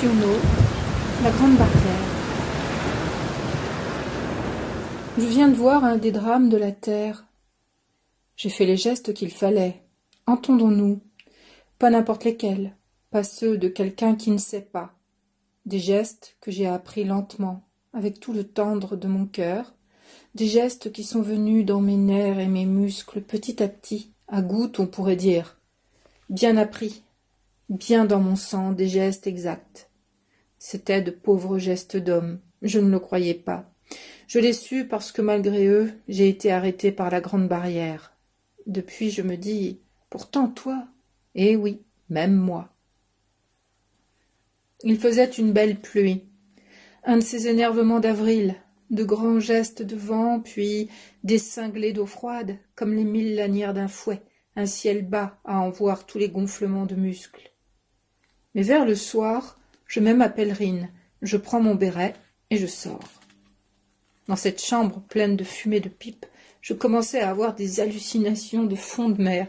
Giono, la Grande Barrière. Je viens de voir un des drames de la terre. J'ai fait les gestes qu'il fallait. Entendons-nous. Pas n'importe lesquels, pas ceux de quelqu'un qui ne sait pas. Des gestes que j'ai appris lentement, avec tout le tendre de mon cœur, des gestes qui sont venus dans mes nerfs et mes muscles petit à petit, à gouttes on pourrait dire. Bien appris, bien dans mon sang, des gestes exacts. C'étaient de pauvres gestes d'homme, je ne le croyais pas. Je l'ai su parce que malgré eux, j'ai été arrêté par la Grande Barrière. Depuis, je me dis, pourtant toi, eh oui, même moi. Il faisait une belle pluie, un de ces énervements d'avril, de grands gestes de vent, puis des cinglés d'eau froide, comme les 1000 lanières d'un fouet, un ciel bas à en voir tous les gonflements de muscles. Mais vers le soir, je mets ma pèlerine, je prends mon béret et je sors. Dans cette chambre pleine de fumée de pipe, je commençais à avoir des hallucinations de fond de mer.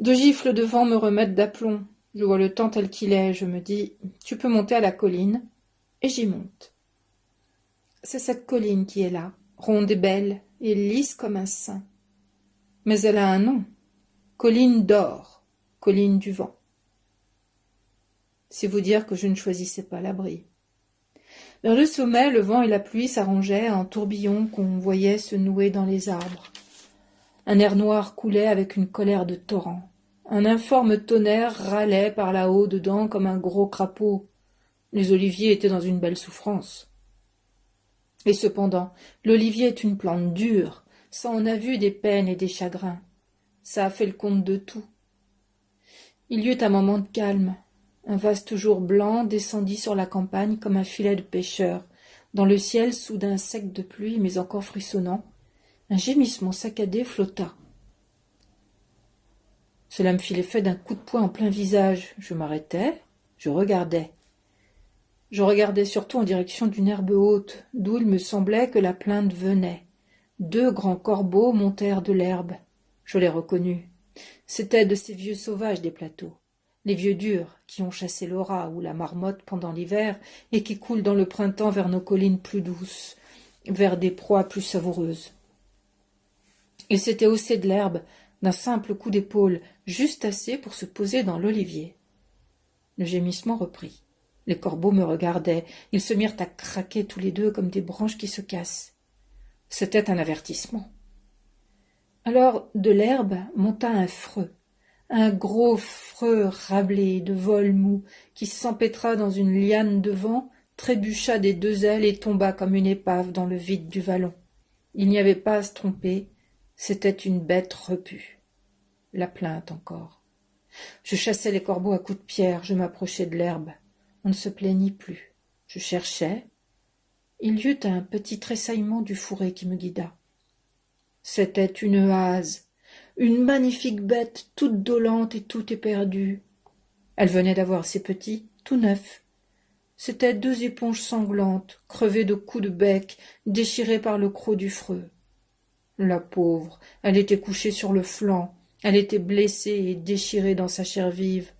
De gifles de vent me remettent d'aplomb. Je vois le temps tel qu'il est, je me dis « Tu peux monter à la colline ?» Et j'y monte. C'est cette colline qui est là, ronde et belle, et lisse comme un sein. Mais elle a un nom. Colline d'or, colline du vent. C'est vous dire que je ne choisissais pas l'abri. Vers le sommet, le vent et la pluie s'arrangeaient en tourbillons qu'on voyait se nouer dans les arbres. Un air noir coulait avec une colère de torrent. Un informe tonnerre râlait par là-haut dedans comme un gros crapaud. Les oliviers étaient dans une belle souffrance. Et cependant, l'olivier est une plante dure, ça en a vu des peines et des chagrins. Ça a fait le compte de tout. Il y eut un moment de calme. Un vaste jour blanc descendit sur la campagne comme un filet de pêcheur. Dans le ciel, soudain sec de pluie, mais encore frissonnant, un gémissement saccadé flotta. Cela me fit l'effet d'un coup de poing en plein visage. Je m'arrêtai, je regardais. Je regardais surtout en direction d'une herbe haute, d'où il me semblait que la plainte venait. 2 grands corbeaux montèrent de l'herbe. Je les reconnus. C'étaient de ces vieux sauvages des plateaux. Les vieux durs qui ont chassé le rat ou la marmotte pendant l'hiver et qui coulent dans le printemps vers nos collines plus douces, vers des proies plus savoureuses. Ils s'étaient haussés de l'herbe d'un simple coup d'épaule, juste assez pour se poser dans l'olivier. Le gémissement reprit. Les corbeaux me regardaient. Ils se mirent à craquer tous les deux comme des branches qui se cassent. C'était un avertissement. Alors de l'herbe monta un freux. Un gros freux râblé de vol mou qui s'empêtra dans une liane de vent, trébucha des 2 ailes et tomba comme une épave dans le vide du vallon. Il n'y avait pas à se tromper, c'était une bête repue. La plainte encore. Je chassais les corbeaux à coups de pierre, je m'approchais de l'herbe. On ne se plaignit plus. Je cherchais. Il y eut un petit tressaillement du fourré qui me guida. C'était une hase. Une magnifique bête, toute dolente et toute éperdue. Elle venait d'avoir ses petits, tout neufs. C'étaient 2 éponges sanglantes, crevées de coups de bec, déchirées par le croc du freux. La pauvre, elle était couchée sur le flanc, elle était blessée et déchirée dans sa chair vive.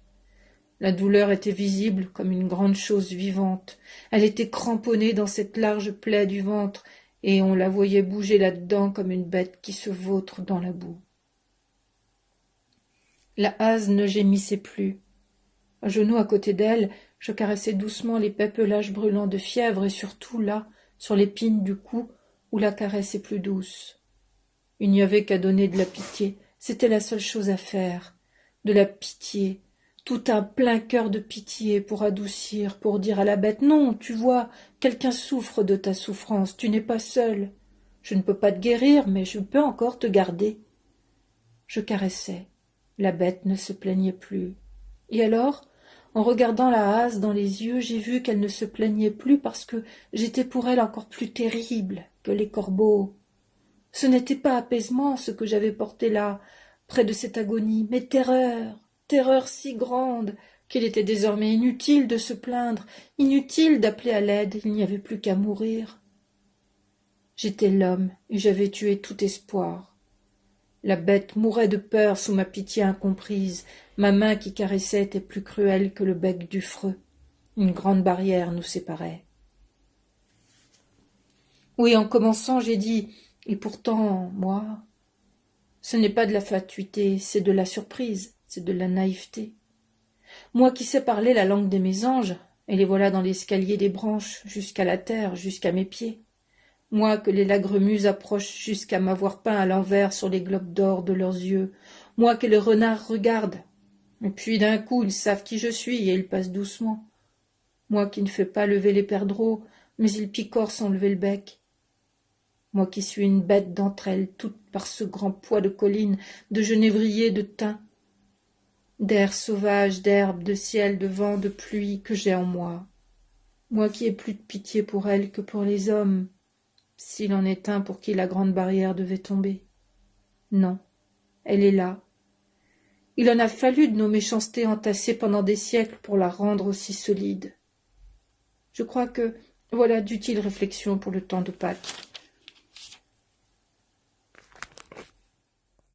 La douleur était visible comme une grande chose vivante. Elle était cramponnée dans cette large plaie du ventre, et on la voyait bouger là-dedans comme une bête qui se vautre dans la boue. La hase ne gémissait plus. À genoux à côté d'elle, je caressais doucement les pépelages brûlants de fièvre et surtout là, sur l'épine du cou, où la caresse est plus douce. Il n'y avait qu'à donner de la pitié, c'était la seule chose à faire. De la pitié, tout un plein cœur de pitié pour adoucir, pour dire à la bête « Non, tu vois, quelqu'un souffre de ta souffrance, tu n'es pas seul. Je ne peux pas te guérir, mais je peux encore te garder. » Je caressais. La bête ne se plaignait plus. Et alors, en regardant la hase dans les yeux, j'ai vu qu'elle ne se plaignait plus parce que j'étais pour elle encore plus terrible que les corbeaux. Ce n'était pas apaisement ce que j'avais porté là, près de cette agonie, mais terreur, terreur si grande qu'il était désormais inutile de se plaindre, inutile d'appeler à l'aide, il n'y avait plus qu'à mourir. J'étais l'homme et j'avais tué tout espoir. La bête mourait de peur sous ma pitié incomprise. Ma main qui caressait était plus cruelle que le bec du freux. Une grande barrière nous séparait. Oui, en commençant, j'ai dit « Et pourtant, moi… » Ce n'est pas de la fatuité, c'est de la surprise, c'est de la naïveté. Moi qui sais parler la langue des mésanges, et les voilà dans l'escalier des branches, jusqu'à la terre, jusqu'à mes pieds. Moi que les lagremuses approchent jusqu'à m'avoir peint à l'envers sur les globes d'or de leurs yeux. Moi que les renards regardent. Et puis d'un coup ils savent qui je suis et ils passent doucement. Moi qui ne fais pas lever les perdreaux, mais ils picorent sans lever le bec. Moi qui suis une bête d'entre elles, toute par ce grand poids de collines, de genévriers, de thym, d'air sauvage, d'herbe, de ciel, de vent, de pluie que j'ai en moi. Moi qui ai plus de pitié pour elles que pour les hommes, s'il en est un pour qui la grande barrière devait tomber. Non, elle est là. Il en a fallu de nos méchancetés entassées pendant des siècles pour la rendre aussi solide. Je crois que voilà d'utiles réflexions pour le temps de Pâques.